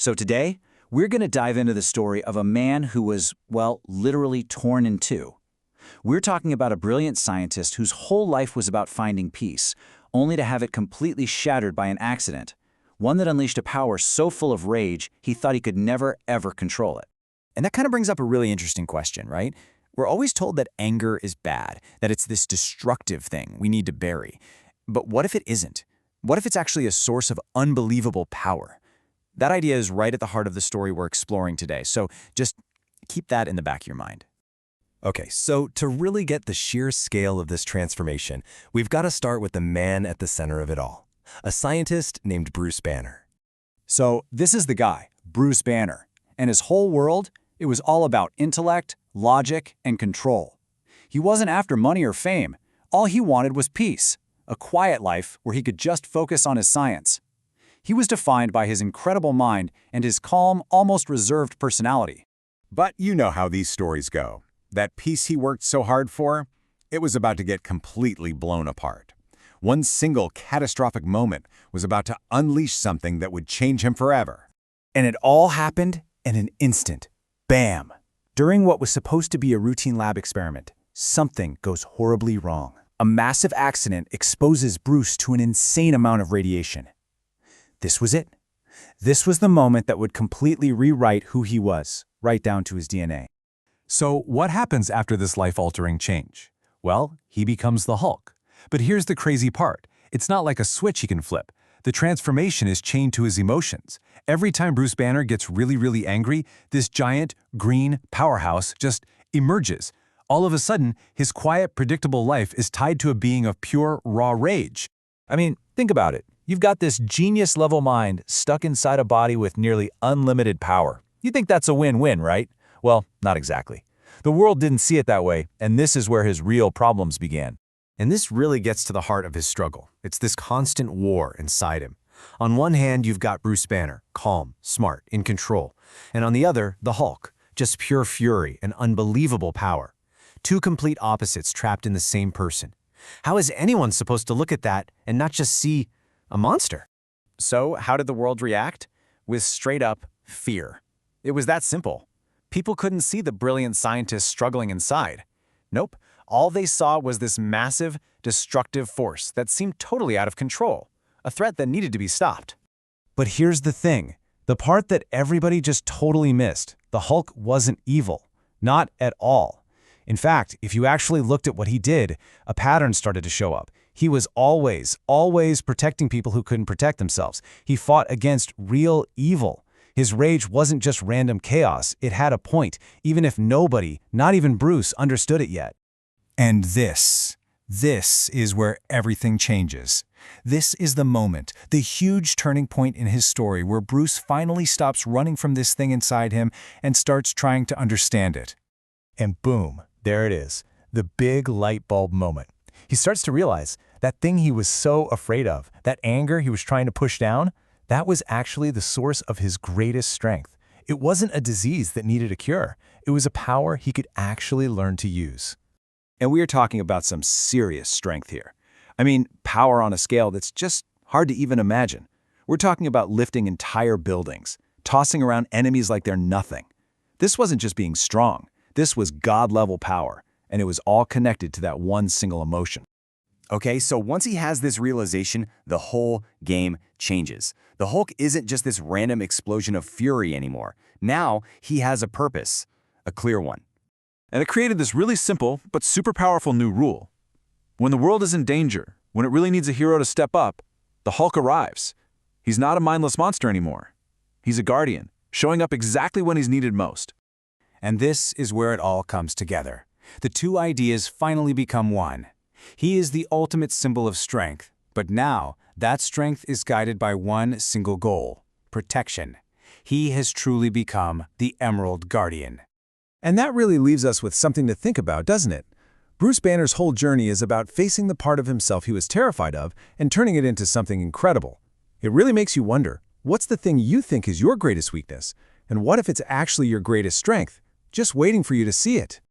So today, we're going to dive into the story of a man who was, well, literally torn in two. We're talking about a brilliant scientist whose whole life was about finding peace, only to have it completely shattered by an accident, one that unleashed a power so full of rage he thought he could never, ever control it. And that kind of brings up a really interesting question, right? We're always told that anger is bad, that it's this destructive thing we need to bury. But what if it isn't? What if it's actually a source of unbelievable power? That idea is right at the heart of the story we're exploring today, so just keep that in the back of your mind. Okay, so to really get the sheer scale of this transformation, we've got to start with the man at the center of it all, a scientist named Bruce Banner. So this is the guy, Bruce Banner, and his whole world, it was all about intellect, logic, and control. He wasn't after money or fame. All he wanted was peace, a quiet life where he could just focus on his science. He was defined by his incredible mind and his calm, almost reserved personality. But you know how these stories go. That peace he worked so hard for, it was about to get completely blown apart. One single catastrophic moment was about to unleash something that would change him forever. And it all happened in an instant. Bam! During what was supposed to be a routine lab experiment, something goes horribly wrong. A massive accident exposes Bruce to an insane amount of radiation. This was it. This was the moment that would completely rewrite who he was, right down to his DNA. So what happens after this life-altering change? Well, he becomes the Hulk. But here's the crazy part. It's not like a switch he can flip. The transformation is chained to his emotions. Every time Bruce Banner gets really angry, this giant, green powerhouse just emerges. All of a sudden, his quiet, predictable life is tied to a being of pure, raw rage. I mean, think about it. You've got this genius-level mind stuck inside a body with nearly unlimited power. You think that's a win-win, right? Well, not exactly. The world didn't see it that way, and this is where his real problems began. And this really gets to the heart of his struggle. It's this constant war inside him. On one hand, you've got Bruce Banner, calm, smart, in control. And on the other, the Hulk, just pure fury and unbelievable power. Two complete opposites trapped in the same person. How is anyone supposed to look at that and not just see a monster? So how did the world react? With straight-up fear. It was that simple. People couldn't see the brilliant scientist struggling inside. Nope, all they saw was this massive, destructive force that seemed totally out of control, a threat that needed to be stopped. But here's the thing. The part that everybody just totally missed. The Hulk wasn't evil. Not at all. In fact, if you actually looked at what he did, a pattern started to show up. He was always protecting people who couldn't protect themselves. He fought against real evil. His rage wasn't just random chaos. It had a point, even if nobody, not even Bruce, understood it yet. And this is where everything changes. This is the moment, the huge turning point in his story where Bruce finally stops running from this thing inside him and starts trying to understand it. And boom, there it is, the big light bulb moment. He starts to realize that thing he was so afraid of, that anger he was trying to push down, that was actually the source of his greatest strength. It wasn't a disease that needed a cure. It was a power he could actually learn to use. And we are talking about some serious strength here. I mean, power on a scale that's just hard to even imagine. We're talking about lifting entire buildings, tossing around enemies like they're nothing. This wasn't just being strong. This was God-level power, and it was all connected to that one single emotion. Okay, so once he has this realization, the whole game changes. The Hulk isn't just this random explosion of fury anymore. Now he has a purpose, a clear one. And it created this really simple but super powerful new rule. When the world is in danger, when it really needs a hero to step up, the Hulk arrives. He's not a mindless monster anymore. He's a guardian, showing up exactly when he's needed most. And this is where it all comes together. The two ideas finally become one. He is the ultimate symbol of strength, but now that strength is guided by one single goal: protection. He has truly become the Emerald Guardian. And that really leaves us with something to think about, doesn't it? Bruce Banner's whole journey is about facing the part of himself he was terrified of and turning it into something incredible. It really makes you wonder, what's the thing you think is your greatest weakness? And what if it's actually your greatest strength, just waiting for you to see it?